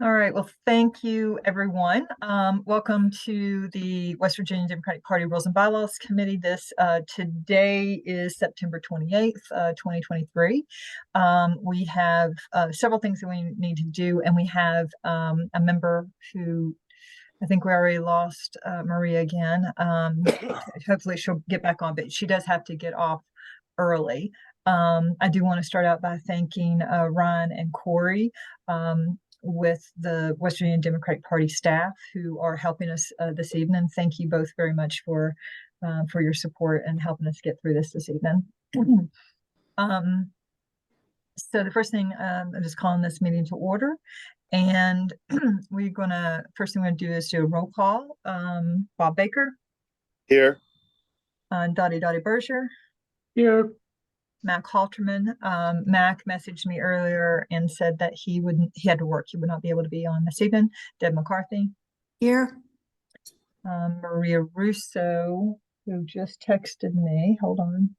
All right, well, thank you, everyone. Welcome to the West Virginia Democratic Party Rules and Bylaws Committee. Today is September 28th, 2023. We have several things that we need to do, and we have a member who I think we already lost Maria again. Hopefully she'll get back on, but she does have to get off early. I do want to start out by thanking Ryan and Corey with the West Virginia Democratic Party staff who are helping us this evening. Thank you both very much for your support and helping us get through this evening. So the first thing, I'm just calling this meeting to order, and first thing we're gonna do is do a roll call. Bob Baker. Here. Dottie Berger. Here. Mac Halterman. Mac messaged me earlier and said that he had to work. He would not be able to be on this evening. Deb McCarthy. Here. Maria Russo, who just texted me. Hold on.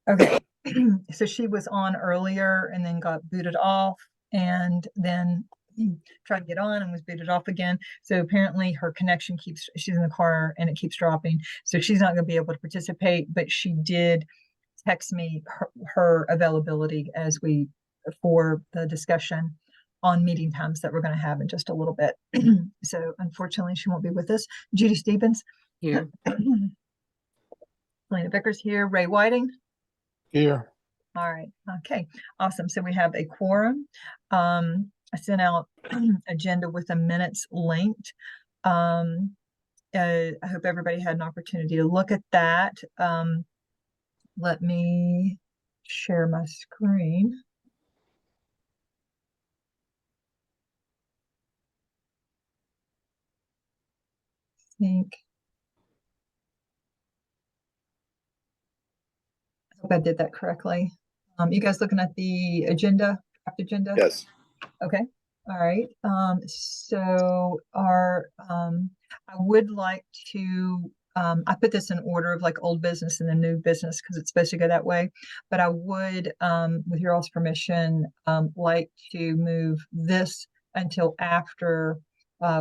Okay, so she was on earlier and then got booted off and then tried to get on and was booted off again. So apparently her connection she's in the car and it keeps dropping. So she's not going to be able to participate, but she did text me her availability for the discussion on meeting times that we're going to have in just a little bit. So unfortunately she won't be with us. Judy Stevens. Here. Lena Vickers here. Ray Whiting. Here. All right. Okay. Awesome. So we have a quorum. I sent out agenda with the minutes linked. I hope everybody had an opportunity to look at that. Let me share my screen. I hope I did that correctly. You guys looking at the agenda, draft agenda? Yes. Okay. All right. So I would like to, I put this in order of like old business and the new business because it's supposed to go that way. But I would, with your all's permission, like to move this until after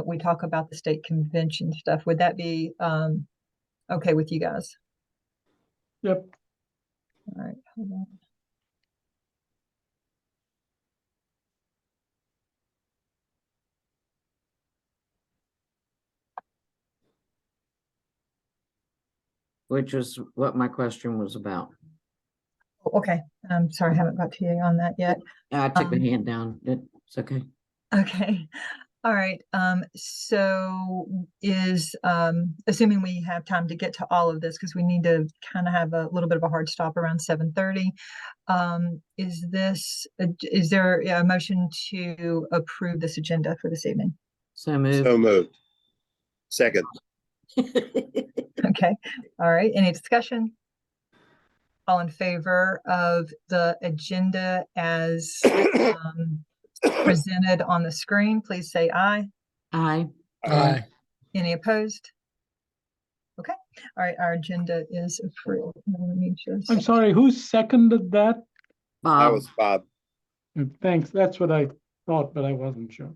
we talk about the state convention stuff. Would that be okay with you guys? Yep. All right. Hold on. Which was what my question was about. Okay. I'm sorry, I haven't got to you on that yet. I took the hand down. It's okay. Okay. All right. So assuming we have time to get to all of this, because we need to kind of have a little bit of a hard stop around 7:30. Is there a motion to approve this agenda for this evening? So moved. So moved. Second. Okay. All right. Any discussion? All in favor of the agenda as presented on the screen, please say aye. Aye. Aye. Any opposed? Okay. All right. Our agenda is approved. I'm sorry, who seconded that? Bob. That was Bob. Thanks, that's what I thought, but I wasn't sure.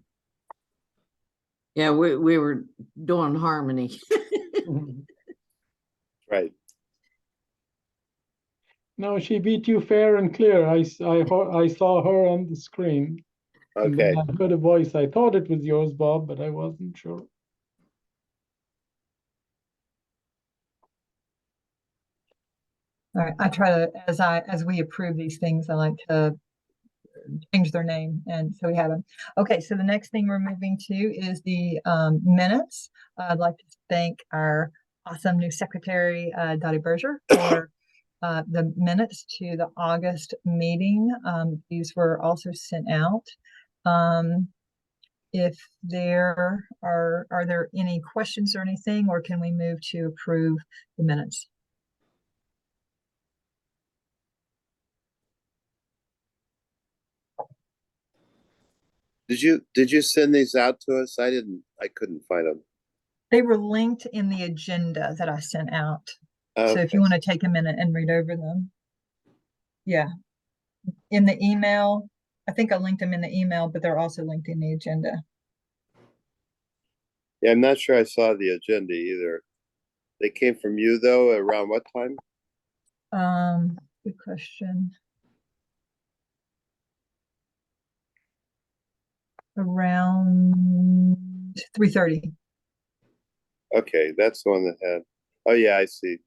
Yeah, we were doing harmony. Right. No, she beat you fair and clear. I saw her on the screen. And Okay. then I heard a voice. I thought it was yours, Bob, but I wasn't sure. All right. I try to, as we approve these things, I like to change their name, and so we have them. Okay, so the next thing we're moving to is the minutes. I'd like to thank our awesome new secretary, Dottie Berger, for the minutes to the August meeting. These were also sent out. If there are there any questions or anything, or can we move to approve the minutes? Did you send these out to us? I couldn't find them. They were linked in the agenda that I sent out. So if Okay. you want to take a minute and read over them. Yeah. In the email, I think I linked them in the email, but they're also linked in the agenda. Yeah, I'm not sure I saw the agenda either. They came from you though, around what time? Good question. Around 3:30. Okay, that's the one that had, oh yeah, I see.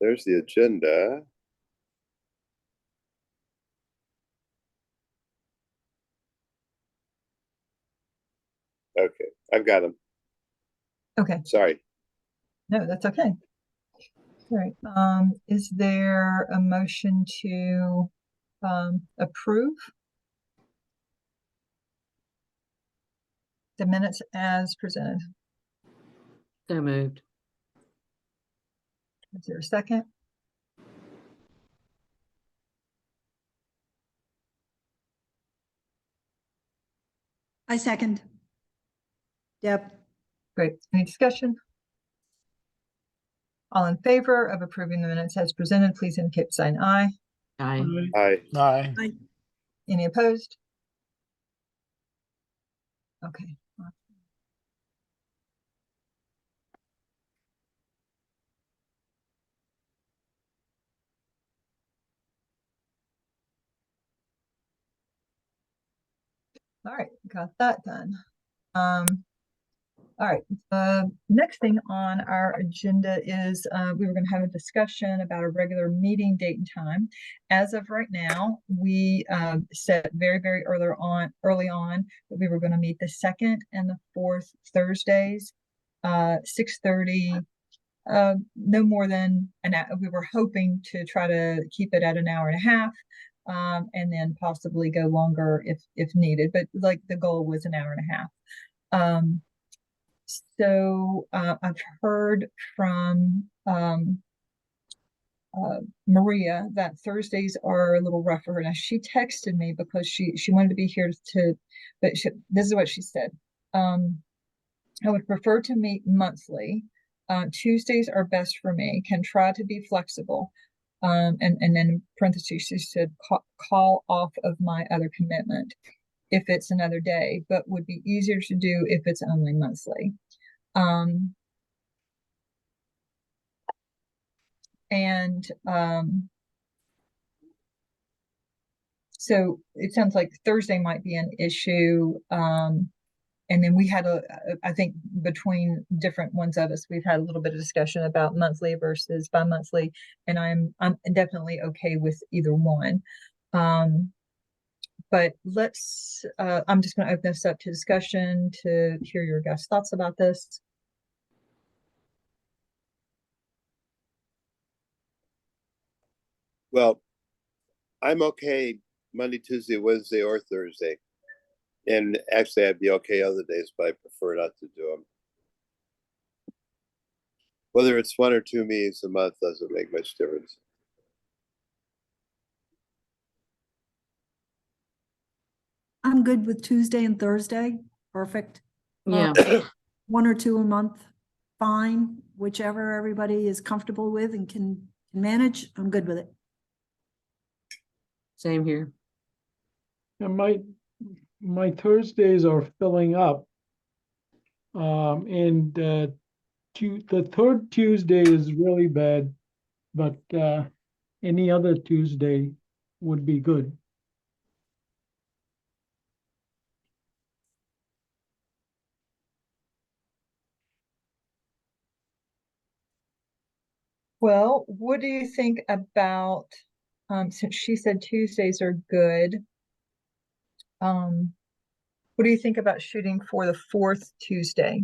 There's the agenda. Okay, I've got them. Okay. Sorry. No, that's okay. All right. Is there a motion to approve the minutes as presented? So moved. Is there a second? I second. Deb. Great. Any discussion? All in favor of approving the minutes as presented, please indicate by saying aye. Aye. Hi. Aye. Any opposed? Okay. All right, got that done. All right, next thing on our agenda is we were going to have a discussion about a regular meeting date and time. As of right now, we set very early on that we were going to meet the second and the fourth Thursdays, 6:30. No more than an hour. We were hoping to try to keep it at an hour and a half, and then possibly go longer if needed. But like the goal was an hour and a half. So I've heard from Maria that Thursdays are a little rough for her. Now she texted me because she wanted to be here but this is what she said. I would prefer to meet monthly. Tuesdays are best for me. Can try to be flexible. And then in parentheses she said call off of my other commitment if it's another day, but would be easier to do if it's only monthly. So it sounds like Thursday might be an issue. And then we had I think between different ones of us, we've had a little bit of discussion about monthly versus bi-monthly, and I'm definitely okay with either one. But I'm just going to open this up to discussion to hear your guys' thoughts about this. Well, I'm okay Monday, Tuesday, Wednesday, or Thursday. And actually, I'd be okay other days, but I prefer not to do them. Whether it's 1 or 2 meetings a month doesn't make much difference. I'm good with Tuesday and Thursday. Perfect. Yeah, 1 or 2 a month, fine. Whichever everybody is comfortable with and can manage, I'm good with it. same here. And my Thursdays are filling up. And the third Tuesday is really bad, but any other Tuesday would be good. Well, what do you think about, since she said Tuesdays are good, what do you think about shooting for the fourth Tuesday?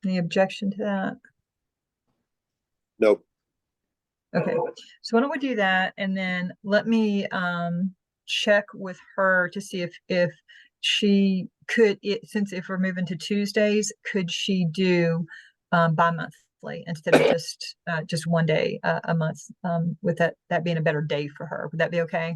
Any objection to that? Nope. Okay, so why don't we do that, and then let me check with her to see if she could, since if we're moving to Tuesdays, could she do bi-monthly instead of just one day a month, with that being a better day for her. Would that be okay?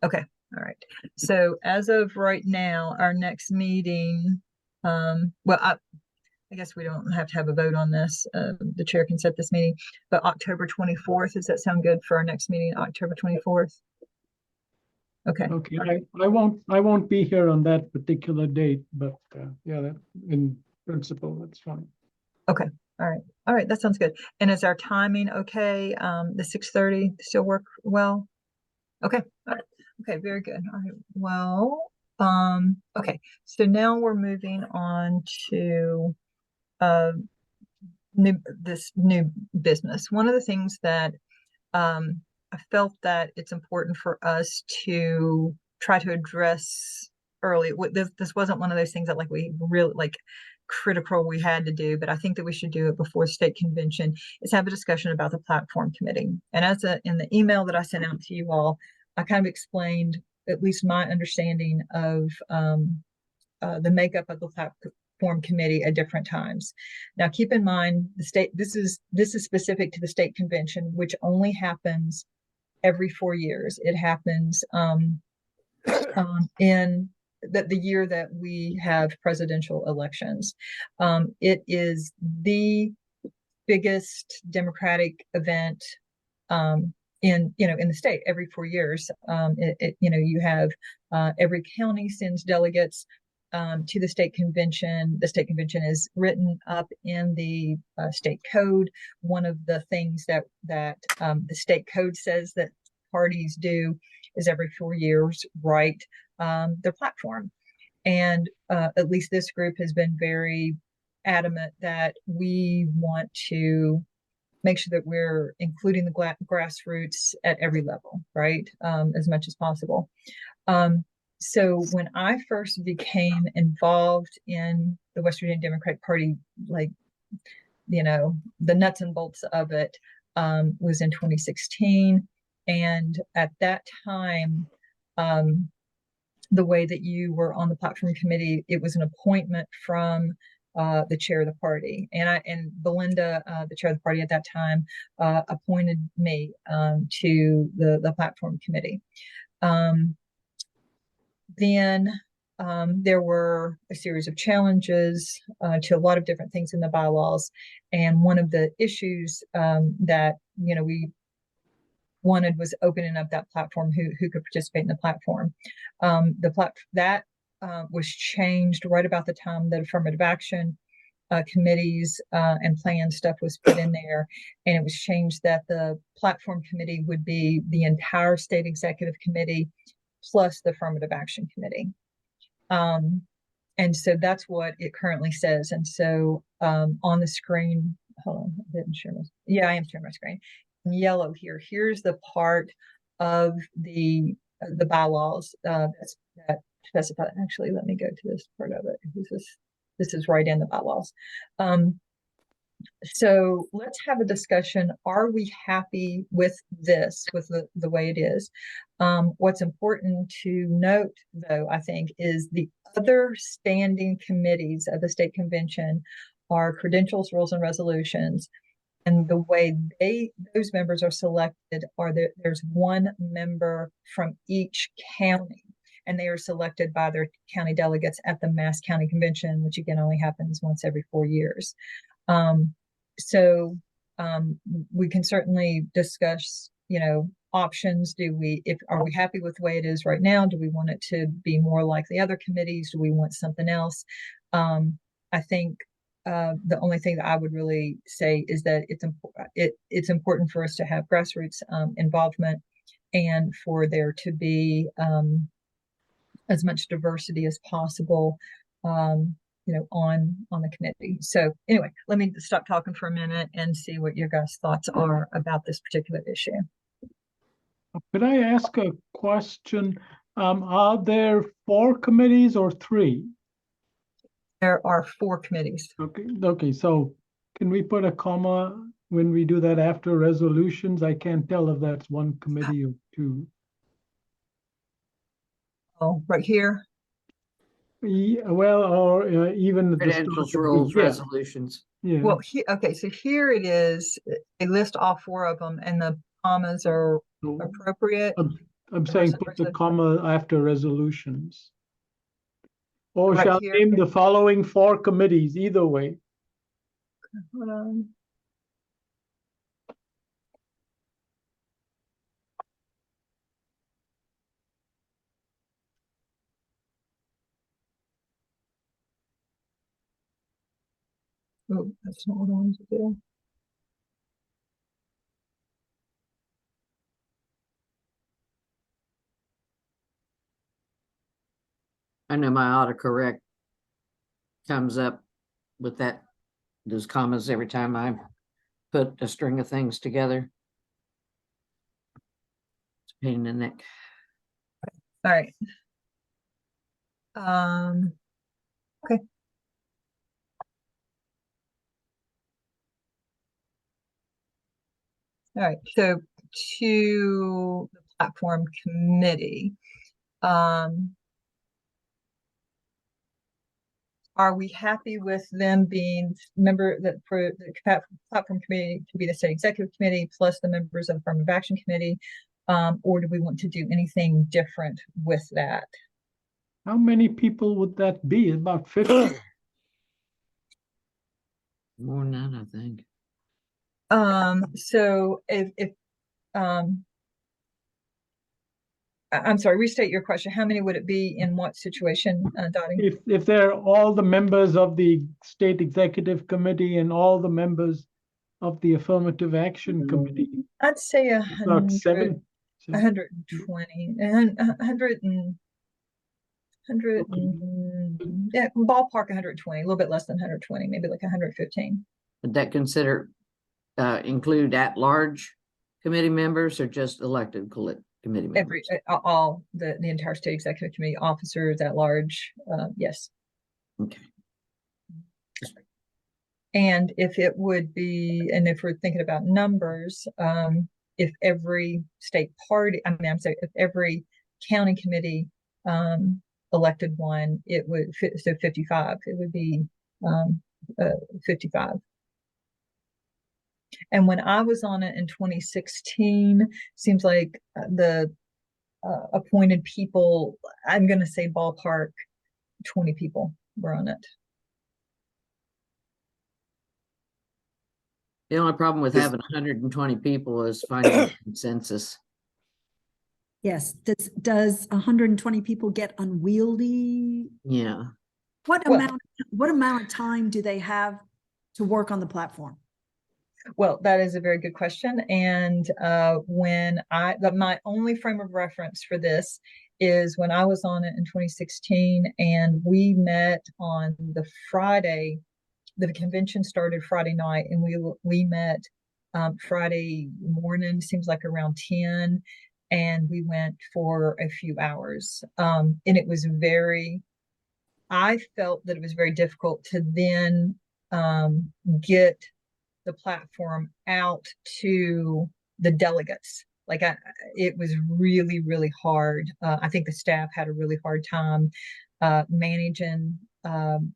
Okay, All right. So as of right now, our next meeting, well, I guess we don't have to have a vote on this. The chair can set this meeting, but October 24th, does that sound good for our next meeting, October 24th? Okay. Okay, I won't be here on that particular date, but yeah, that in principle, that's fine. Okay. All right. All right. That sounds good. And is our timing okay? The 6:30 still work well? Okay. All right. Okay. Very good. All right. Well, okay. So now we're moving on to this new business. One of the things that I felt that it's important for us to try to address early. This wasn't one of those things that like we really like critical we had to do, but I think that we should do it before state convention, is have a discussion about the platform committee. And in the email that I sent out to you all, I kind of explained at least my understanding of the makeup of the platform committee at different times. Now, keep in mind the state. This is specific to the state convention, which only happens every 4 years. It happens in the year that we have presidential elections. It is the biggest Democratic event in the state every 4 years. You have every county sends delegates to the state convention. The state convention is written up in the state code. One of the things that the state code says that parties do is every 4 years write their platform. And at least this group has been very adamant that we want to make sure that we're including the grassroots at every level, right? As much as possible. So when I first became involved in the West Virginia Democratic Party, like, the nuts and bolts of it was in 2016. And at that time, the way that you were on the platform committee, it was an appointment from the chair of the party. And Belinda, the chair of the party at that time, appointed me to the platform committee. Then there were a series of challenges to a lot of different things in the bylaws. And one of the issues that, we wanted was opening up that platform, who could participate in the platform. That was changed right about the time that affirmative action committees and plan stuff was put in there. And it was changed that the platform committee would be the entire state executive committee plus the affirmative action committee. And so that's what it currently says. And so on the screen, hold on, I didn't share my, yeah, I am sharing my screen. In yellow here, here's the part of the bylaws that specify. Actually, let me go to this part of it. This is right in the bylaws. So let's have a discussion. Are we happy with this, with the way it is? What's important to note, though, I think, is the other standing committees of the state convention are credentials, rules, and resolutions. And the way those members are selected are there's one member from each county, and they are selected by their county delegates at the Mass County Convention, which again only happens once every 4 years. So we can certainly discuss, options. Are we happy with the way it is right now? Do we want it to be more like the other committees? Do we want something else? I think the only thing that I would really say is that it's important for us to have grassroots involvement, and for there to be as much diversity as possible, on the committee. So anyway, let me stop talking for a minute and see what your guys' thoughts are about this particular issue. Could I ask a question? Are there 4 committees or 3? There are 4 committees. Okay, so can we put a comma when we do that after resolutions? I can't tell if that's 1 committee or 2. Oh, right here. Yeah, well, or even the Credentials, rules, resolutions. Yeah. Well, okay, so here it is. They list all 4 of them, and the commas are appropriate. I'm saying Versus put the resolution. comma after resolutions. Or Right shall here. name the following 4 committees, either way. Hold on. Oh, that's not what I wanted to do. I know my autocorrect comes up with those commas every time I put a string of things together. It's a pain in the neck. All right. Okay. All right, so to the platform committee. Are we happy with them being that for the platform committee to be the state executive committee plus the members of the affirmative action committee? Or do we want to do anything different with that? How many people would that be? About 50? More than that, I think. So if I'm sorry, restate your question. How many would it be in what situation, Dottie? If they're all the members of the state executive committee and all the members of the affirmative action committee, I'd say about 7. 120 and 100 yeah, ballpark 120, a little bit less than 120, maybe like 115. Would that include at-large committee members or just elected committee members? All the entire state executive committee, officers at large, yes. Okay. And if it would be, and if we're thinking about numbers, if every state party, I'm sorry, if every county committee elected one, it would fit, so 55, it would be 55. And when I was on it in 2016, seems like the appointed people, I'm going to say ballpark 20 people were on it. The only problem with having 120 people is finding consensus. Yes, does 120 people get unwieldy? Yeah. What amount of time do they have to work on the platform? Well, that is a very good question. And my only frame of reference for this is when I was on it in 2016, and we met on the Friday. The convention started Friday night, and we met Friday morning, seems like around 10, and we went for a few hours. And it was I felt that it was very difficult to then get the platform out to the delegates. Like it was really, really hard. I think the staff had a really hard time managing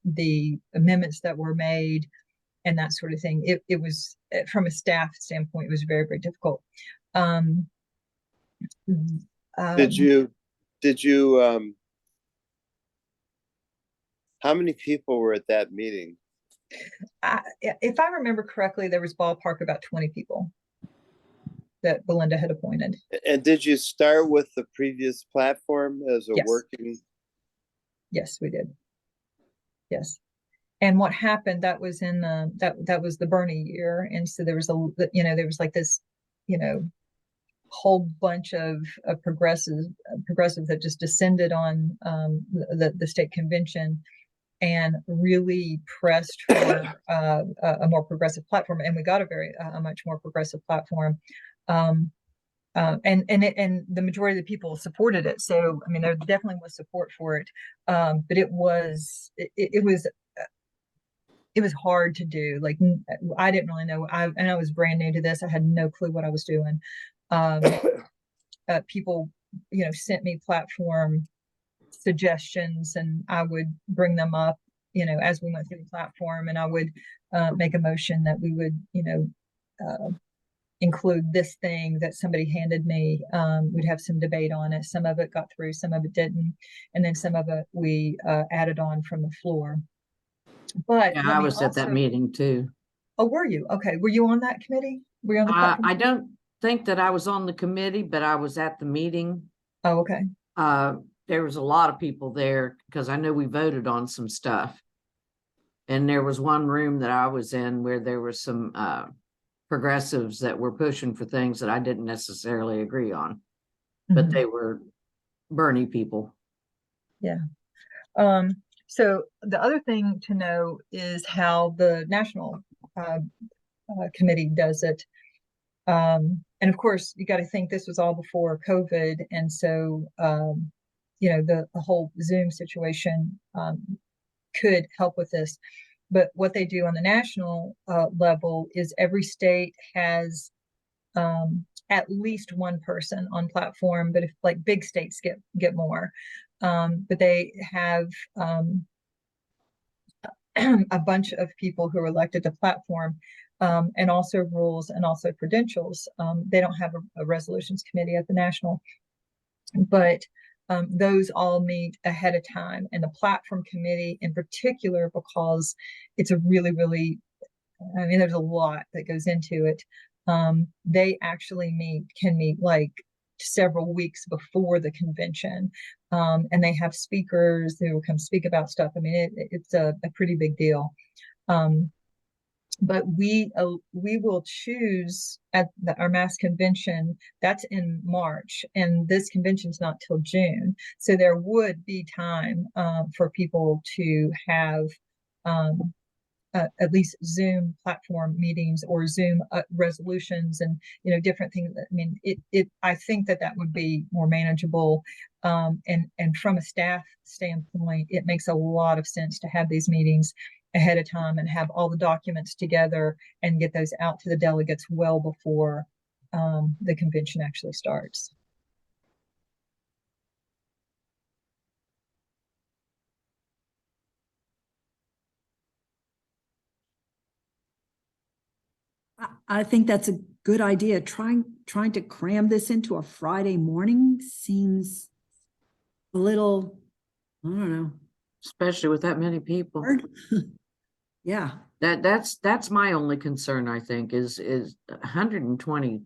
the amendments that were made and that sort of thing. It was, from a staff standpoint, it was very, very difficult. Did you how many people were at that meeting? If I remember correctly, there was ballpark about 20 people that Belinda had appointed. And did you start with the previous platform as a Yes. working? Yes, we did. Yes. And what happened, that was in that was the Bernie year. And so there was there was like this, whole bunch of progressives that just descended on the state convention and really pressed for a more progressive platform. And we got a much more progressive platform. And the majority of the people supported it. So, I mean, there definitely was support for it. But it was hard to do. Like, I didn't really know. And I was brand new to this. I had no clue what I was doing. People, sent me platform suggestions, and I would bring them up, as we went through the platform, and I would make a motion that we would, include this thing that somebody handed me. We'd have some debate on it. Some of it got through, some of it didn't. And then some of it we added on from the floor. But Yeah, let I me was at that also- meeting too. Oh, were you? Okay. Were you on that committee? Were you on the platform? I don't think that I was on the committee, but I was at the meeting. Oh, okay. There was a lot of people there because I know we voted on some stuff. And there was one room that I was in where there were some progressives that were pushing for things that I didn't necessarily agree on, but Mhm. they were Bernie people. Yeah. So the other thing to know is how the national committee does it. And of course, you got to think this was all before COVID. And so, the whole Zoom situation could help with this. But what they do on the national level is every state has at least one person on platform, but if like big states get more, but they have a bunch of people who are elected to platform, and also rules and also credentials. They don't have a resolutions committee at the national, but those all meet ahead of time. And the platform committee in particular, because it's a really, really, I mean, there's a lot that goes into it. They actually can meet like several weeks before the convention. And they have speakers who will come speak about stuff. I mean, it's a pretty big deal. But we will choose at our mass convention. That's in March, and this convention's not till June. So there would be time for people to have at least Zoom platform meetings or Zoom resolutions and different things. I mean, I think that would be more manageable, and from a staff standpoint, it makes a lot of sense to have these meetings ahead of time and have all the documents together and get those out to the delegates well before the convention actually starts. I think that's a good idea. Trying to cram this into a Friday morning seems a little, I don't know, Especially with that many people. hard. Yeah. That's my only concern, I think, is 120.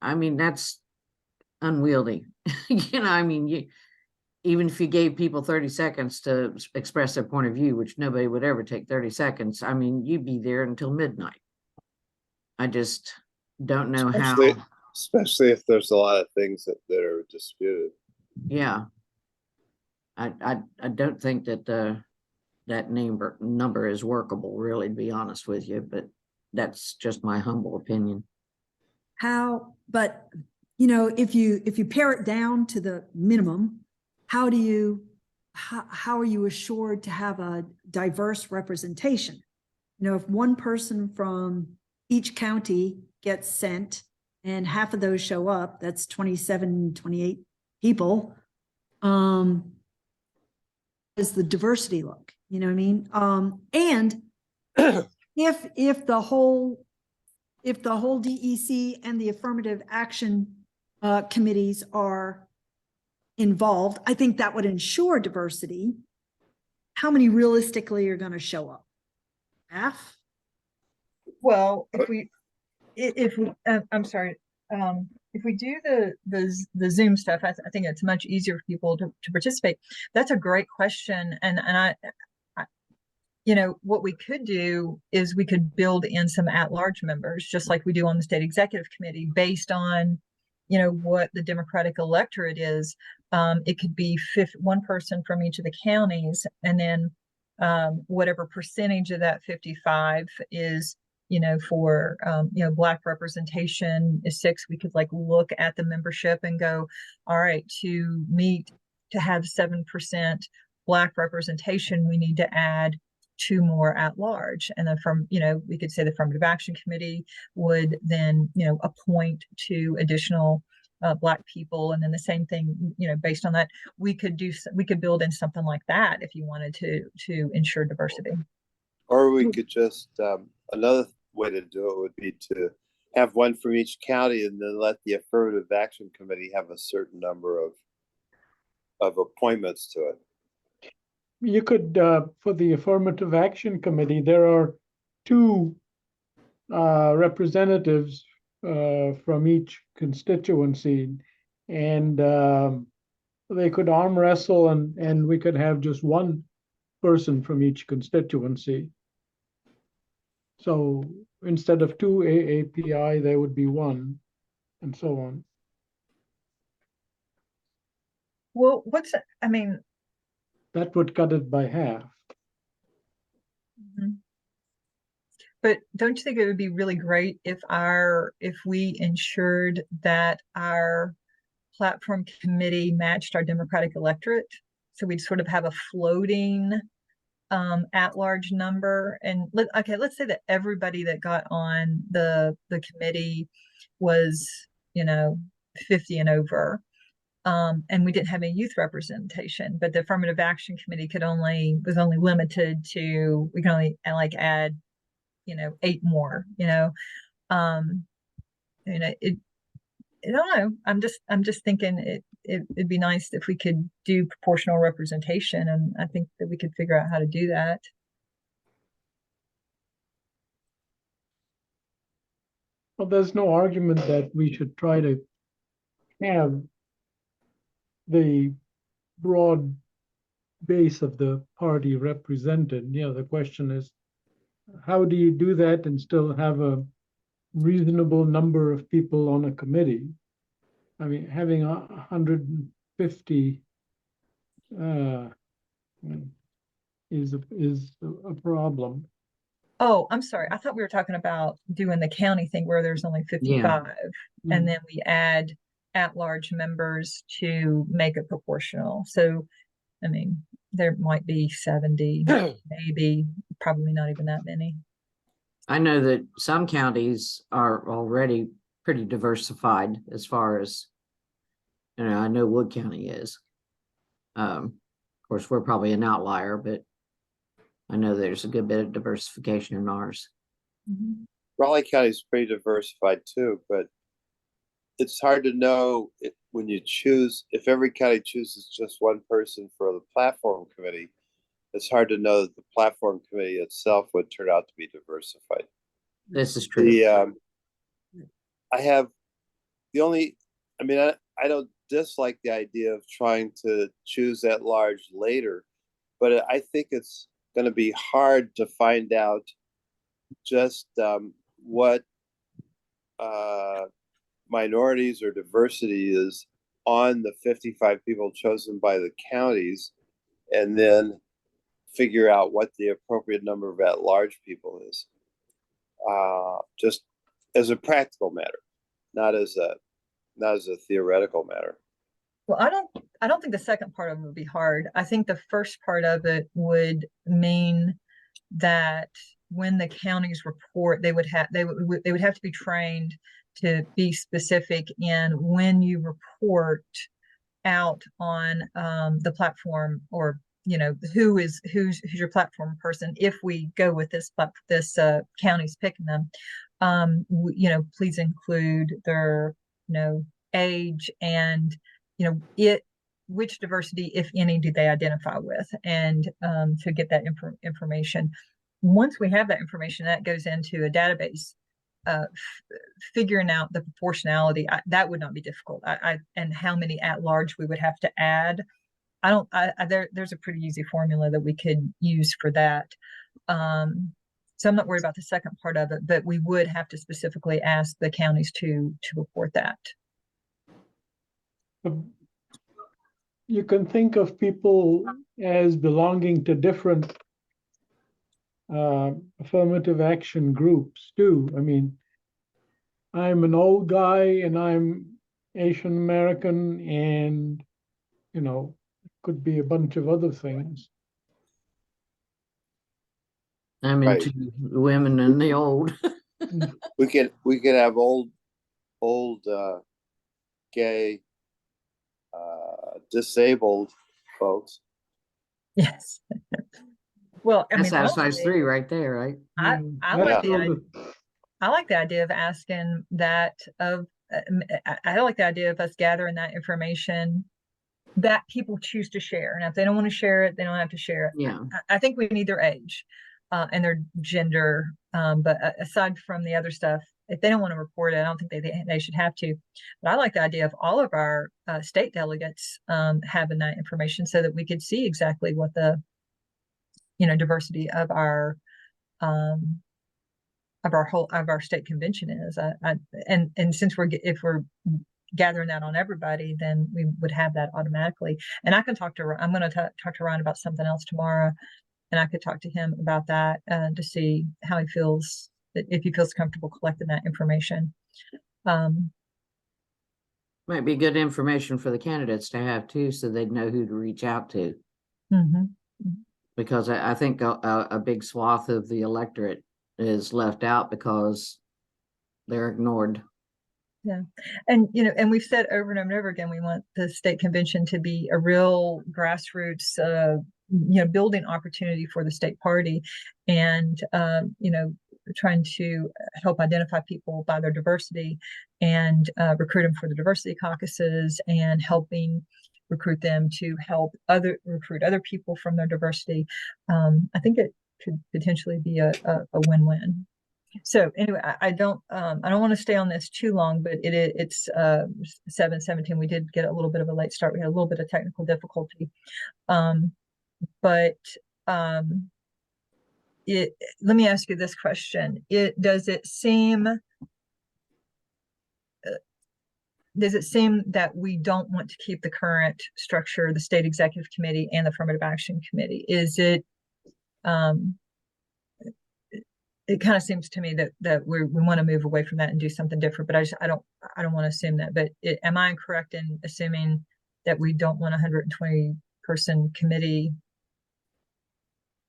I mean, that's unwieldy. I mean, even if you gave people 30 seconds to express their point of view, which nobody would ever take 30 seconds, I mean, you'd be there until midnight. I just don't know especially if there's a lot of things that are disputed. Yeah. I don't think that that number is workable, really, to be honest with you, but that's just my humble opinion. But if you pare it down to the minimum, how are you assured to have a diverse representation? If one person from each county gets sent and half of those show up, that's 27, 28 people. Does the diversity look, you know what I mean? And if the whole DEC and the affirmative action committees are involved, I think that would ensure diversity. How many realistically are going to show up? Half? Well, I'm sorry, if we do the Zoom stuff, I think it's much easier for people to participate. That's a great question, and I what we could do is we could build in some at-large members, just like we do on the state executive committee, based on what the Democratic electorate is. It could be one person from each of the counties, and then whatever percentage of that 55 is for Black representation is 6. We could look at the membership and go, all right, to have 7% Black representation, we need to add 2 more at large. And then we could say the affirmative action committee would then appoint 2 additional Black people, and then the same thing based on that we could build in something like that if you wanted to ensure diversity. Or we could just another way to do it would be to have one from each county and then let the affirmative action committee have a certain number of appointments to it. You could, for the affirmative action committee, there are two representatives from each constituency, and they could arm wrestle, and we could have just one person from each constituency. So instead of two AAPI, there would be one, and so on. Well, I mean, That would cut it by half. mhm. But don't you think it would be really great if we ensured that our platform committee matched our Democratic electorate? So we'd sort of have a floating at-large number. And let's say that everybody that got on the committee was, 50 and over. And we didn't have any youth representation, but the affirmative action committee was only limited to, we can only like add 8 more, I don't know. I'm just thinking it'd be nice if we could do proportional representation, and I think that we could figure out how to do that. Well, there's no argument that we should try to have the broad base of the party represented. The question is, how do you do that and still have a reasonable number of people on a committee? I mean, having 150 is a problem. Oh, I'm sorry. I thought we were talking about doing the county thing where there's only 55, and then we add at-large members to make it proportional. So, I mean, there might be 70, maybe, probably not even that many. I know that some counties are already pretty diversified as far as, I know Wood County is. Of course, we're probably an outlier, but I know there's a good bit of diversification in ours. Mm-hmm. Raleigh County is pretty diversified too, but it's hard to know when you choose, if every county chooses just one person for the platform committee, it's hard to know that the platform committee itself would turn out to be diversified. This is true. I don't dislike the idea of trying to choose at large later, but I think it's going to be hard to find out just what minorities or diversity is on the 55 people chosen by the counties, and then figure out what the appropriate number of at-large people is. Just as a practical matter, not as a theoretical matter. Well, I don't think the second part of it would be hard. I think the first part of it would mean that when the counties report, they would have to be trained to be specific in when you report out on the platform, or who's your platform person. If we go with this county's picking them, please include their age and which diversity, if any, do they identify with, and to get that information. Once we have that information, that goes into a database. Figuring out the proportionality, that would not be difficult. And how many at large we would have to add. There's a pretty easy formula that we could use for that. So I'm not worried about the second part of it, but we would have to specifically ask the counties to report that. You can think of people as belonging to different affirmative action groups too. I mean, I'm an old guy and I'm Asian American, and could be a bunch of other things. I'm Right. into the women and the old. We could have old gay disabled folks. Well, I That mean, satisfies honestly, 3 right there, right? I That's like the all idea. I like the idea of asking that of, I like the idea of us gathering that information that people choose to share. And if they don't want to share it, they don't have to share it. Yeah. I think we need their age and their gender. But aside from the other stuff, if they don't want to report it, I don't think they should have to. But I like the idea of all of our state delegates having that information so that we could see exactly what the, diversity of our state convention is. And since if we're gathering that on everybody, then we would have that automatically. And I can I'm going to talk to Ryan about something else tomorrow, and I could talk to him about that to see how he feels, if he feels comfortable collecting that information. Might be good information for the candidates to have too, so they'd know who to reach out to. Because I think a big swath of the electorate is left out because they're ignored. Yeah. And, and we've said over and over again, we want the state convention to be a real grassroots, building opportunity for the state party, and, trying to help identify people by their diversity and recruit them for the diversity caucuses, and helping recruit them to help recruit other people from their diversity. I think it could potentially be a win-win. So anyway, I don't want to stay on this too long, but it's 7:17. We did get a little bit of a late start. We had a little bit of technical difficulty. But let me ask you this question. Does it seem that we don't want to keep the current structure, the state executive committee and the affirmative action committee? It kind of seems to me that we want to move away from that and do something different, but I don't want to assume that. But am I incorrect in assuming that we don't want a 120 person committee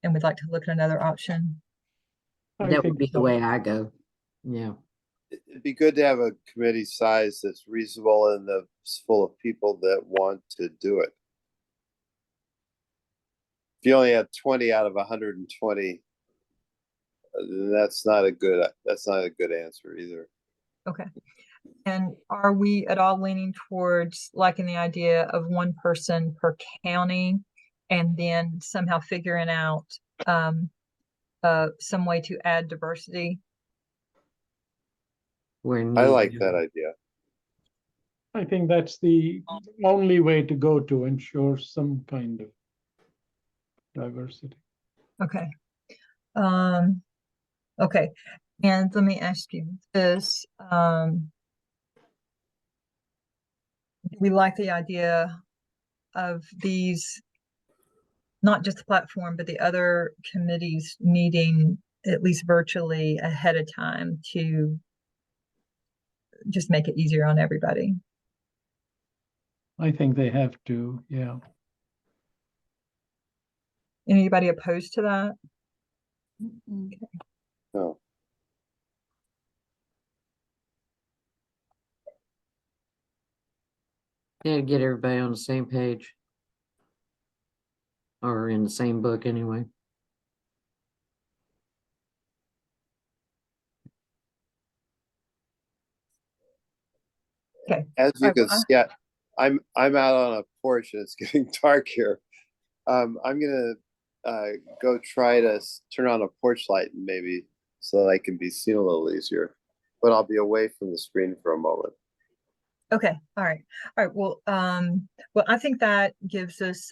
and we'd like to look at another option? That would be the way I go. Yeah. It'd be good to have a committee size that's reasonable and that's full of people that want to do it. If you only have 20 out of 120, that's not a good answer either. Okay. And are we at all leaning towards liking the idea of one person per county, and then somehow figuring out some way to add diversity? I like that idea. I think that's the only way to go to ensure some kind of diversity. Okay. Okay. And let me ask you this. We like the idea of these, not just the platform, but the other committees meeting at least virtually ahead of time to just make it easier on everybody. I think they have to, yeah. Anybody opposed to that? No. Yeah, get everybody on the same page. Or in the same book anyway. Okay. As you can well, see, I'm out on a porch and it's getting dark here. I'm gonna go try to turn on a porch light maybe so that I can be seen a little easier. But I'll be away from the screen for a moment. Okay. All right. Well, I think that gives us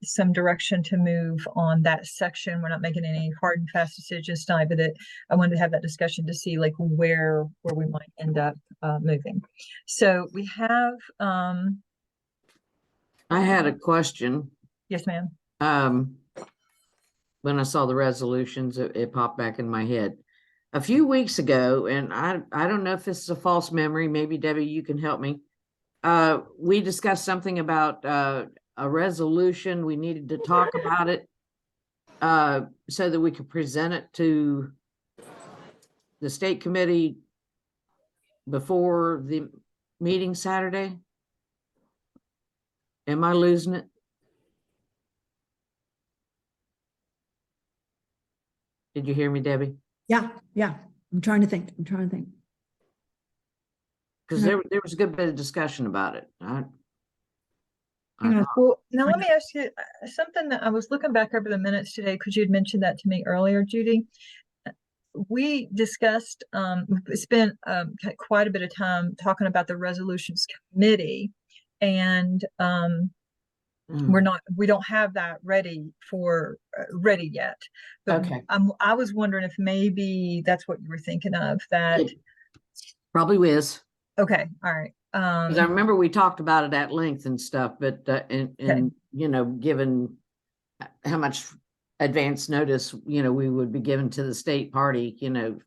some direction to move on that section. We're not making any hard and fast decisions tonight, but I wanted to have that discussion to see like where we might end up moving. So we have. I had a question. Yes, ma'am. When I saw the resolutions, it popped back in my head. A few weeks ago, and I don't know if this is a false memory, maybe Debbie, you can help me. We discussed something about a resolution. We needed to talk about it so that we could present it to the state committee before the meeting Saturday. Am I losing it? Did you hear me, Debbie? Yeah, yeah. I'm trying to think. I'm trying to think. Because No. there was a good bit of discussion about it. I Hang on. thought- Well, now let me ask you something that I was looking back over the minutes today because you had mentioned that to me earlier, Judy. We discussed, we spent quite a bit of time talking about the resolutions committee, and we don't have that ready yet. But Okay. I was wondering if maybe that's what you were thinking of. That It probably was. okay, all right. Because I remember we talked about it at length and stuff, but and you know, given how much advance notice, you know, we would be given to the state party, you know.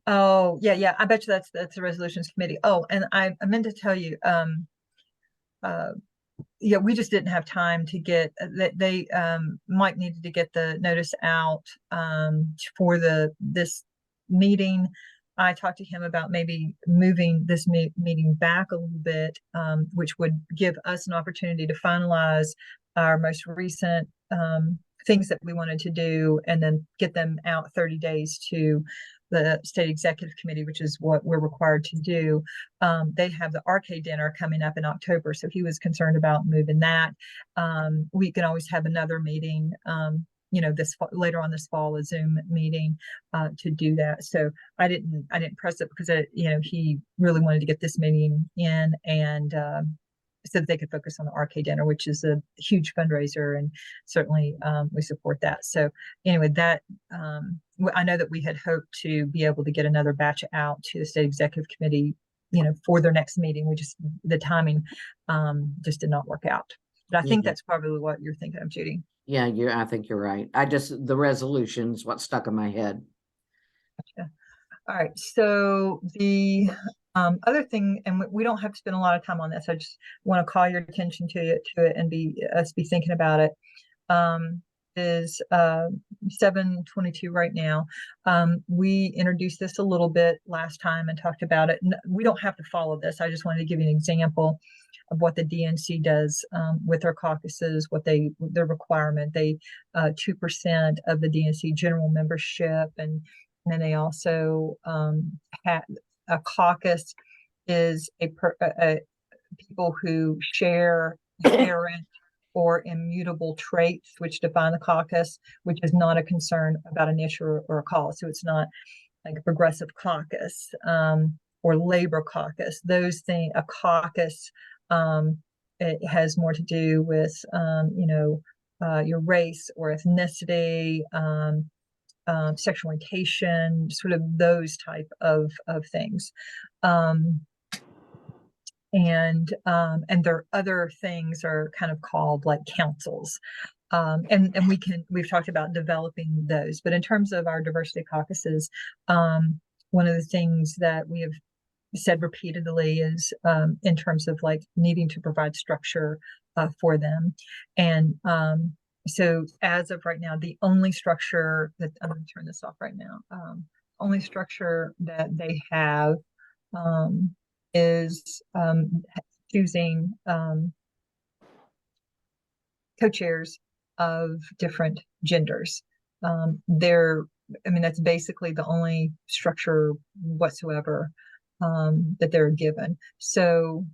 Oh, yeah. I bet you that's the resolutions committee. Oh, and I meant to tell you, yeah, we just didn't have time to get that. They Mike needed to get the notice out for this meeting. I talked to him about maybe moving this meeting back a little bit, which would give us an opportunity to finalize our most recent things that we wanted to do and then get them out 30 days to the state executive committee, which is what we're required to do. They have the arcade dinner coming up in October, so he was concerned about moving that. We can always have another meeting, you know, later on this fall, a Zoom meeting to do that. So I didn't press it because you know, he really wanted to get this meeting in and so that they could focus on the arcade dinner, which is a huge fundraiser, and certainly we support that. So anyway, that I know that we had hoped to be able to get another batch out to the state executive committee, you know, for their next meeting. The timing just did not work out. But I think that's probably what you're thinking of, Judy. Yeah, I think you're right. The resolution's what stuck in my head. Gotcha. All right. So the other thing, and we don't have to spend a lot of time on this. I just want to call your attention to it and be thinking about it. Is 7:22 right now. We introduced this a little bit last time and talked about it. We don't have to follow this. I just wanted to give you an example of what the DNC does with their caucuses, their requirement. They 2% of the DNC general membership, and then they also have a caucus is a people who share inherent or immutable traits which define the caucus, which is not a concern about an issue or a cause. So it's not like a progressive caucus or labor caucus. Those things, a caucus, it has more to do with you know, your race or ethnicity, sexual orientation, sort of those type of things. And their other things are kind of called like councils. And we've talked about developing those, but in terms of our diversity caucuses, one of the things that we have said repeatedly is in terms of like needing to provide structure for them. And so as of right now, the only structure that I'm going to turn this off right now, only structure that they have is choosing co-chairs of different genders. That's basically the only structure whatsoever that they're given. So,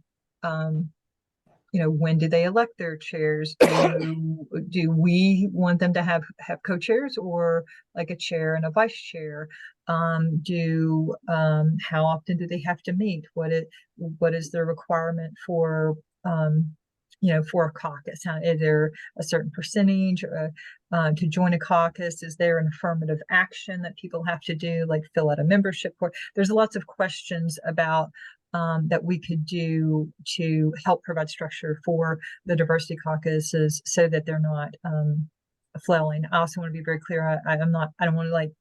you know, when do they elect their chairs? Do we want them to have co-chairs or like a chair and a vice chair? How often do they have to meet? What is the requirement for you know, for a caucus? Is there a certain percentage to join a caucus? Is there an affirmative action that people have to do, like fill out a membership form? There's lots of questions about that we could do to help provide structure for the diversity caucuses so that they're not flailing. I also want to be very clear. I don't want to like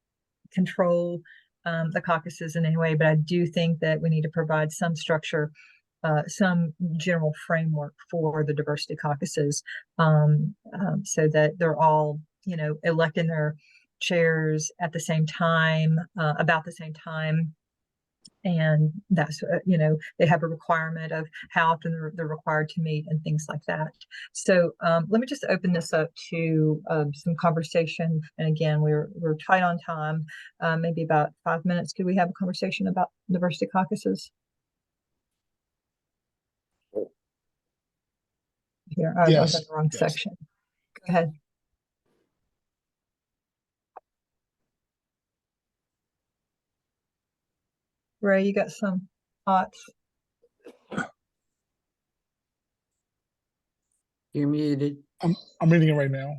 control the caucuses in any way, but I do think that we need to provide some structure, some general framework for the diversity caucuses, so that they're all, you know, electing their chairs at the same time, about the same time, And that's, they have a requirement of how often they're required to meet and things like that. So let me just open this up to some conversation. And again, we're tight on time, maybe about 5 minutes. Could we have a conversation about diversity caucuses? Here, I was in Yes, the wrong yes. section. Go ahead. Ray, you got some thoughts? You're muted. I'm reading it right now.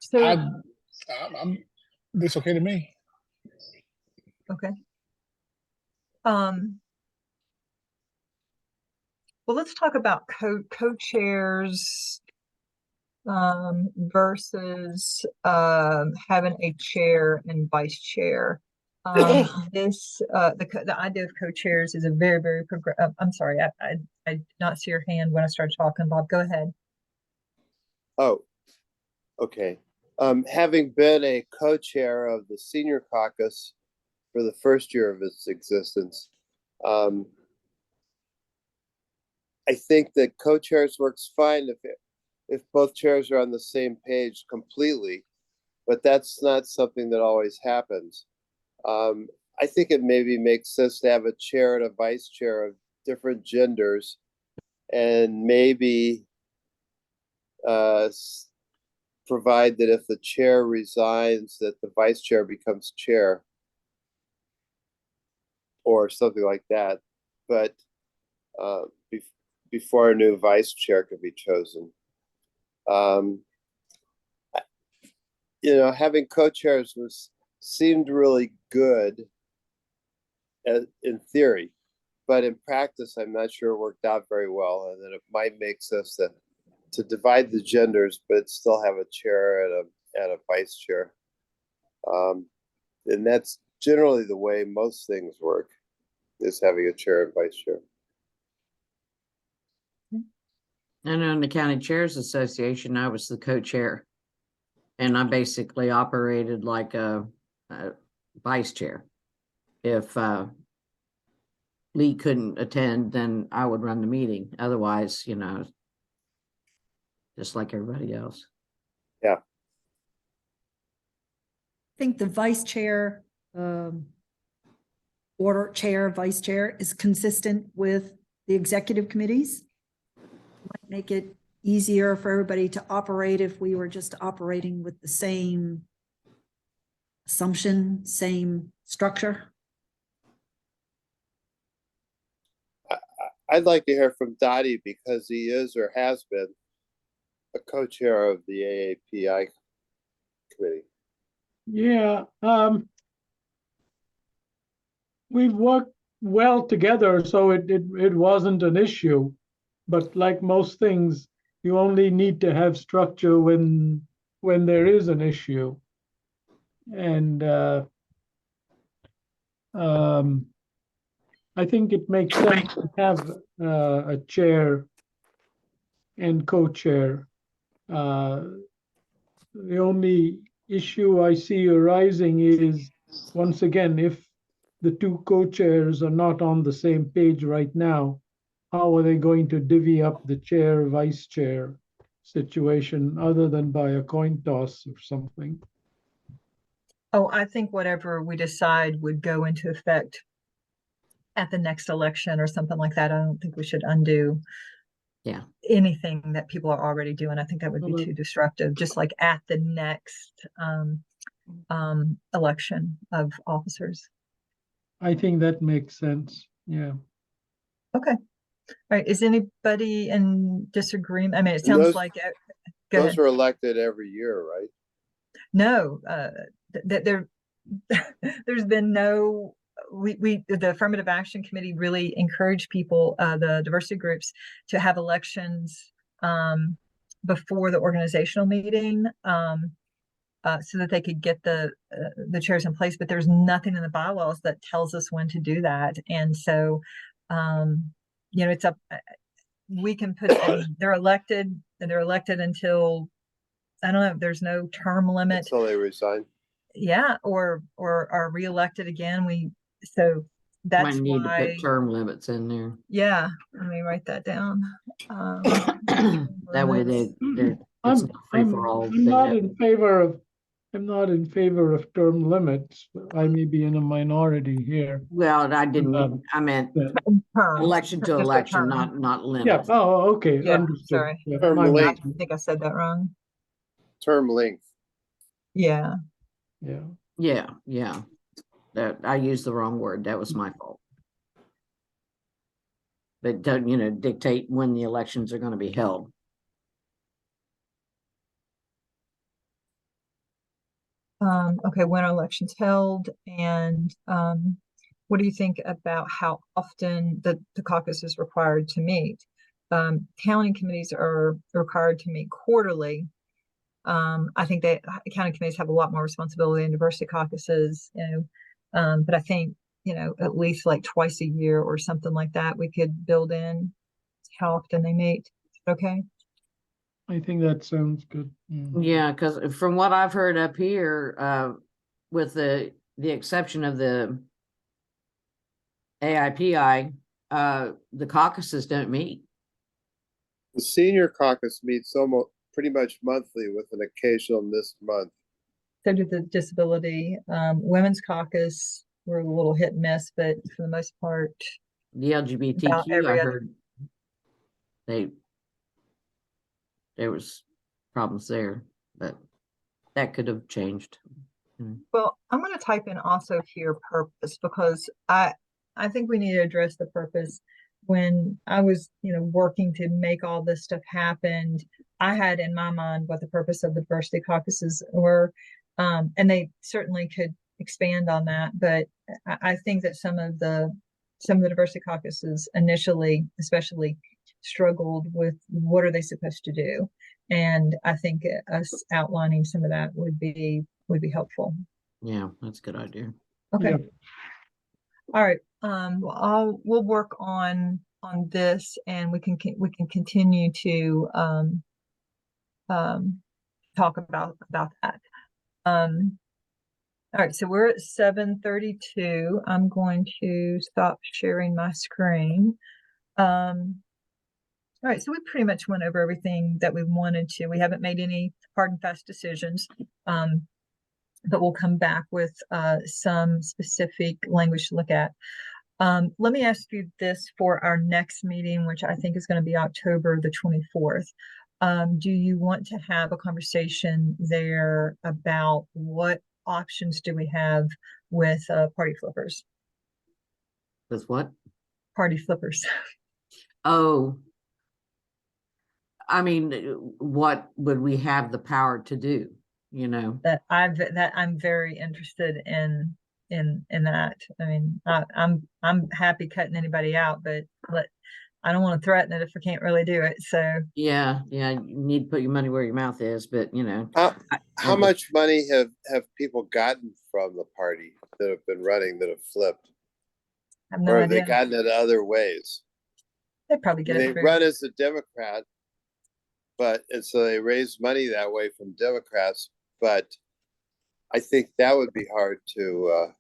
So, This okay to me? okay. Well, let's talk about co-chairs versus having a chair and vice chair. The idea of co-chairs is a very, very I'm sorry, I did not see your hand when I started talking, Bob. Go ahead. Oh, okay. Having been a co-chair of the senior caucus for the first year of its existence, I think that co-chairs works fine if both chairs are on the same page completely, but that's not something that always happens. I think it maybe makes sense to have a chair and a vice chair of different genders, and maybe provide that if the chair resigns, that the vice chair becomes chair, or something like that. But before a new vice chair could be chosen. Having co-chairs seemed really good in theory, but in practice, I'm not sure it worked out very well. And then it might make sense to divide the genders, but still have a chair and a vice chair. And that's generally the way most things work, is having a chair and vice chair. And on the County Chairs Association, I was the co-chair. And I basically operated like a vice chair. If Lee couldn't attend, then I would run the meeting. Otherwise, just like everybody else. Yeah. I think the vice chair, order chair, vice chair is consistent with the executive committees. Might make it easier for everybody to operate if we were just operating with the same assumption, same structure. I'd like to hear from Dottie, because he is or has been a co-chair of the AAPI committee. Yeah, we've worked well together, so it wasn't an issue. But like most things, you only need to have structure when there is an issue. And I think it makes sense to have a chair and co-chair. The only issue I see arising is, once again, if the two co-chairs are not on the same page right now, how are they going to divvy up the chair, vice chair situation other than by a coin toss or something? Oh, I think whatever we decide would go into effect at the next election or something like that. I don't think we should undo anything that people are already doing. I think that would be too disruptive, just like at the next election of officers. I think that makes sense. Yeah. Okay. All right. Is anybody in disagreement? I mean, it sounds like those are elected every year, right? No, there's been no. The Affirmative Action Committee really encouraged people, the diversity groups, to have elections before the organizational meeting, so that they could get the chairs in place. But there's nothing in the bylaws that tells us when to do that, and so you know, it's up, we can put, I mean, they're elected until, I don't know, there's no term limit. Until they resign. Yeah, or are reelected again. So that's Might need to why, put term limits in there. yeah, let me write that down. That way they're, it's I'm, not free for all. I'm not in favor of, I'm not in favor of term limits. I may be in a minority here. Well, I didn't, I meant Yeah, Term. election to Just a election, term. not yeah. limits. Oh, okay, Yeah, understood. sorry. Yeah, Term my length. I think I said that wrong. Term length. Yeah. Yeah, Yeah. That I used the wrong word. That was my fault. But don't, you know, dictate when the elections are going to be held. Okay, when are elections held, and what do you think about how often the caucus is required to meet? County committees are required to meet quarterly. I think that county committees have a lot more responsibility in diversity caucuses, you know, but I think, you know, at least like twice a year or something like that, we could build in how often they meet. Okay. I think that sounds good. Yeah, because from what I've heard up here, with the exception of the AIPI, the caucuses don't meet. The senior caucus meets almost pretty much monthly with an occasional missed month. So did the disability, women's caucus were a little hit and miss, but for the most part, The about LGBTQ, every I other. heard there was problems there, but that could have changed. Well, I'm going to type in also here purpose, because I think we need to address the purpose. When I was, you know, working to make all this stuff happen, I had in my mind what the purpose of the diversity caucuses were, and they certainly could expand on that. But I think that some of the diversity caucuses initially, especially, struggled with what are they supposed to do, and I think us outlining some of that would be helpful. Yeah, that's a good idea. Okay. Yeah. All right. We'll work on this, and we can continue to talk about that. All right, so we're at 7:32. I'm going to stop sharing my screen. All right, so we pretty much went over everything that we wanted to. We haven't made any hard and fast decisions, but we'll come back with some specific language to look at. Let me ask you this for our next meeting, which I think is going to be October the 24th. Do you want to have a conversation there about what options do we have with party flippers? With what? Party flippers. Oh, I mean, what would we have the power to do? You know, that I'm very interested in that. I mean, I'm happy cutting anybody out, but I don't want to threaten it if I can't really do it. So yeah, you need to put your money where your mouth is, but you know, How much money have people gotten from the party that have been running that have flipped? I have no Or have they idea. gotten it other ways? They probably get They it through. run as a Democrat, and so they raise money that way from Democrats. But I think that would be hard to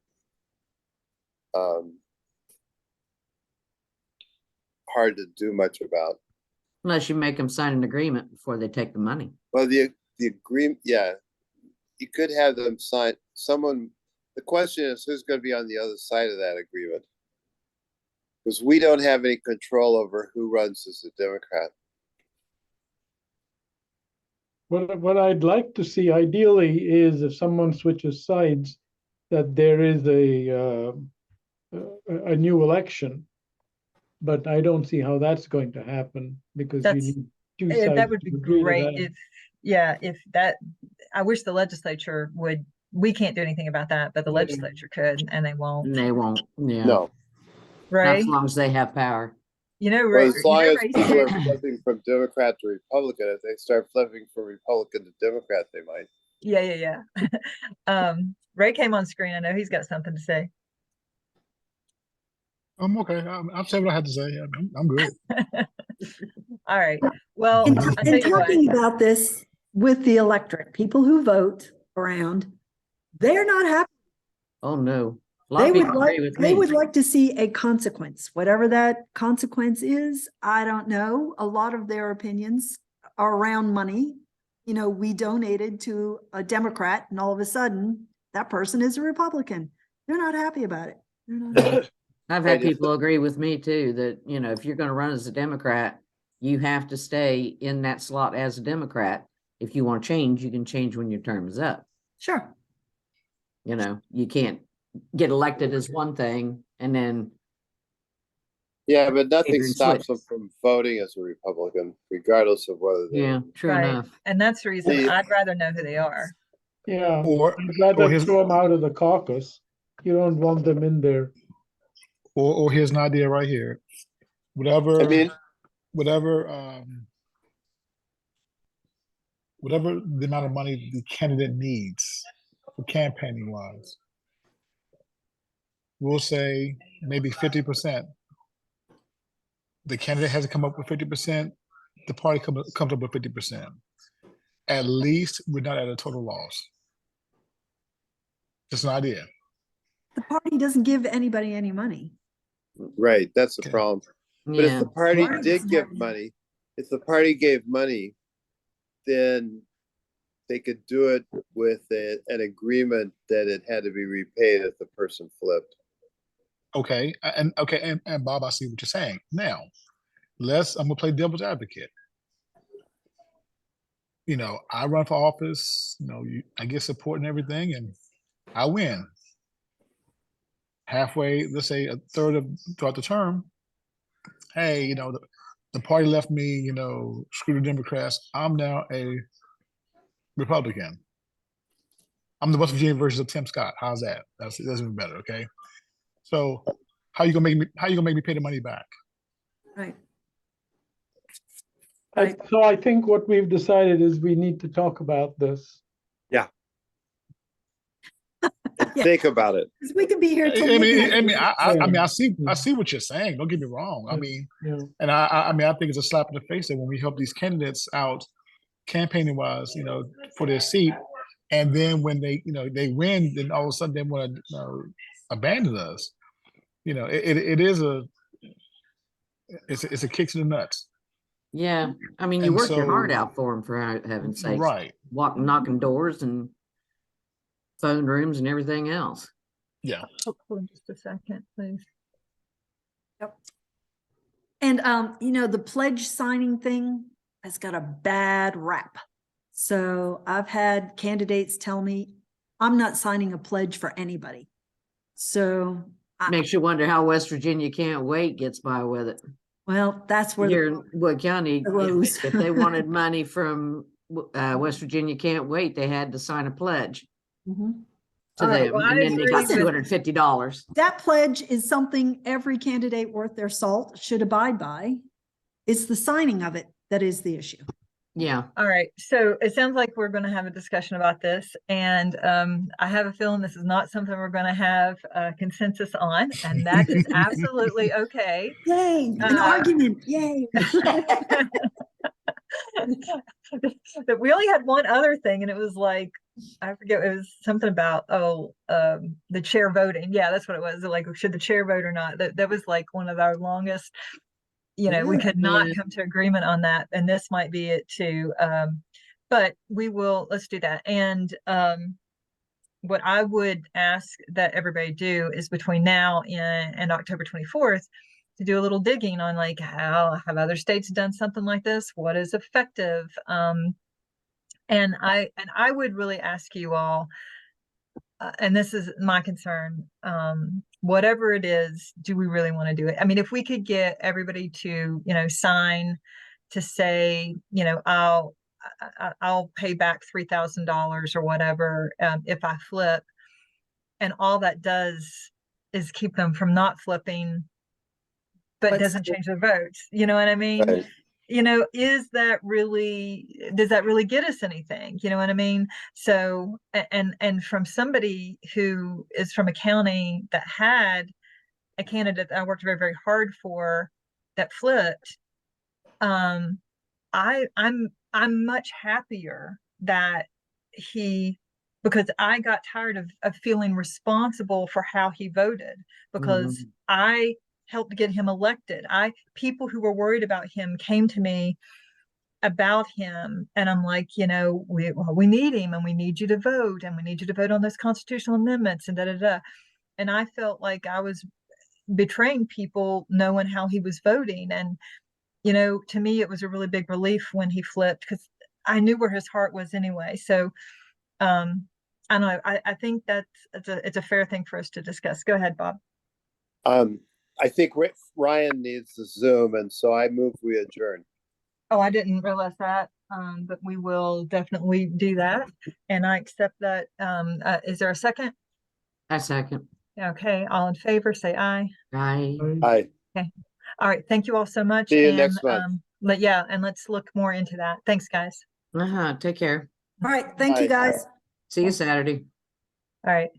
do much about. unless you make them sign an agreement before they take the money. Well, the agreement, yeah, you could have them sign someone. The question is, who's going to be on the other side of that agreement? Because we don't have any control over who runs as a Democrat. What I'd like to see ideally is if someone switches sides, that there is a new election. But I don't see how that's going to happen because you need two sides That would to be agree to great that. if that. I wish the legislature would. We can't do anything about that, but the Yeah. legislature could, and they won't. And they won't. Yeah. No. Not Ray, as long as they have power. you know, Well, Ray, as long as Ray people are said, flipping from Democrat to Republican, if they start flipping from Republican to Democrat, they might. yeah. Ray came on screen. I know he's got something to say. I'm okay. I'm saying what I had to say. I'm good. All right. Well, In, I in tell you what, talking about this with the electorate, people who vote around, they're not happy. Oh, no. A lot They of would people like, agree with they me. would like to see a consequence, whatever that consequence is. I don't know. A lot of their opinions are around money. You know, we donated to a Democrat and all of a sudden that person is a Republican. They're not happy about it. They're not happy. I've Right, had if people agree with me too, that, you know, if you're gonna run as a Democrat, you have to stay in that slot as a Democrat. If you want to change, you can change when your term is up. Sure. You know, you can't get elected as one thing and then, Yeah, but nothing Adrian stops switch. them from voting as a Republican, regardless of whether they're. yeah, true right. enough. And that's the reason See- I'd rather know who they are. Yeah, Or I'd rather his throw them out of the caucus. You don't want them in there. or here's an idea right here. Whatever I mean, whatever whatever the amount of money the candidate needs for campaigning wise, we'll say maybe 50%. The candidate has to come up with 50%. The party comes up with 50%. At least we're not at a total loss. Just an idea. The party doesn't give anybody any money. right, that's the Okay. problem. But if Yeah, the party Party did doesn't give have any. money, if the party gave money, then they could do it with an agreement that it had to be repaid if the person flipped. Okay, and Bob, I see what you're saying. Now, I'm gonna play devil's advocate. You know, I run for office, you know, I get support and everything, and I win. Halfway, let's say a third of throughout the term, hey, you know, the party left me, you know, screw the Democrats. I'm now a Republican. I'm the West Virginia version of Tim Scott. How's that? That's even better, okay? So how you gonna make me pay the money back? Right. So I think what we've decided is we need to talk about this. Yeah. Think about it. 'Cause we could be here till I midnight. mean, I see what you're saying. Don't get me wrong. I Yeah. mean, Yeah. and I mean, I think it's a slap in the face that when we help these candidates out campaigning wise, you know, for their seat, and then when they, you know, they win, then all of a sudden they want to abandon us. You know, it's a kick to the nuts. yeah. I mean, you And work your heart so- out for them, for heaven's sakes. Right. Knocking doors and phone rooms and everything else. Yeah. Hold on just a second, please. And, you know, the pledge signing thing has got a bad rap. So I've had candidates tell me, I'm not signing a pledge for anybody. So, Makes you wonder how West Virginia Can't Wait gets by with it. well, that's where Here in Wood County, arose. if they wanted money from West Virginia Can't Wait, they had to sign a pledge Mhm. to All right, them, well, I and then they agree got with- $250. That pledge is something every candidate worth their salt should abide by. It's the signing of it that is the issue. Yeah, All right, so it sounds like we're going to have a discussion about this, and I have a feeling this is not something we're going to have consensus on, and that is absolutely okay. Yay, an argument, yay. That we only had one other thing, and it was like, I forget, it was something about the chair voting. Yeah, that's what it was. Like, should the chair vote or not? That was like one of our longest. You know, we could not Yeah. come to agreement on that, and this might be it too. But let's do that. And what I would ask that everybody do is between now and October 24th to do a little digging on, like, how have other states done something like this? What is effective? And I would really ask you all, and this is my concern, whatever it is, do we really want to do it? I mean, if we could get everybody to, you know, sign to say, you know, I'll pay back $3,000 or whatever if I flip, and all that does is keep them from not flipping, but doesn't change their votes. You know what I mean? Right. You know, does that really get us anything? You know what I mean? So, and from somebody who is from a county that had a candidate that I worked very, very hard for that flipped, I'm much happier that because I got tired of feeling responsible for how he voted, because Mhm. I helped get him elected. People who were worried about him came to me about him, and I'm like, we need him, and we need you to vote, and we need you to vote on those constitutional amendments, and da da da. And I felt like I was betraying people knowing how he was voting. And to me, it was a really big relief when he flipped, because I knew where his heart was anyway. So I don't know. I think it's a fair thing for us to discuss. Go ahead, Bob. I think Ryan needs the Zoom, and so I move we adjourn. Oh, I didn't realize that, but we will definitely do that. And I accept that. Is there a second? A second. Okay, all in favor, say aye. Aye. Aye. All right, thank you all so much. See you and, next month. And let's look more into that. Thanks, guys. Uh-huh. Take care. All right, thank you, Bye. guys. See you Saturday. All right.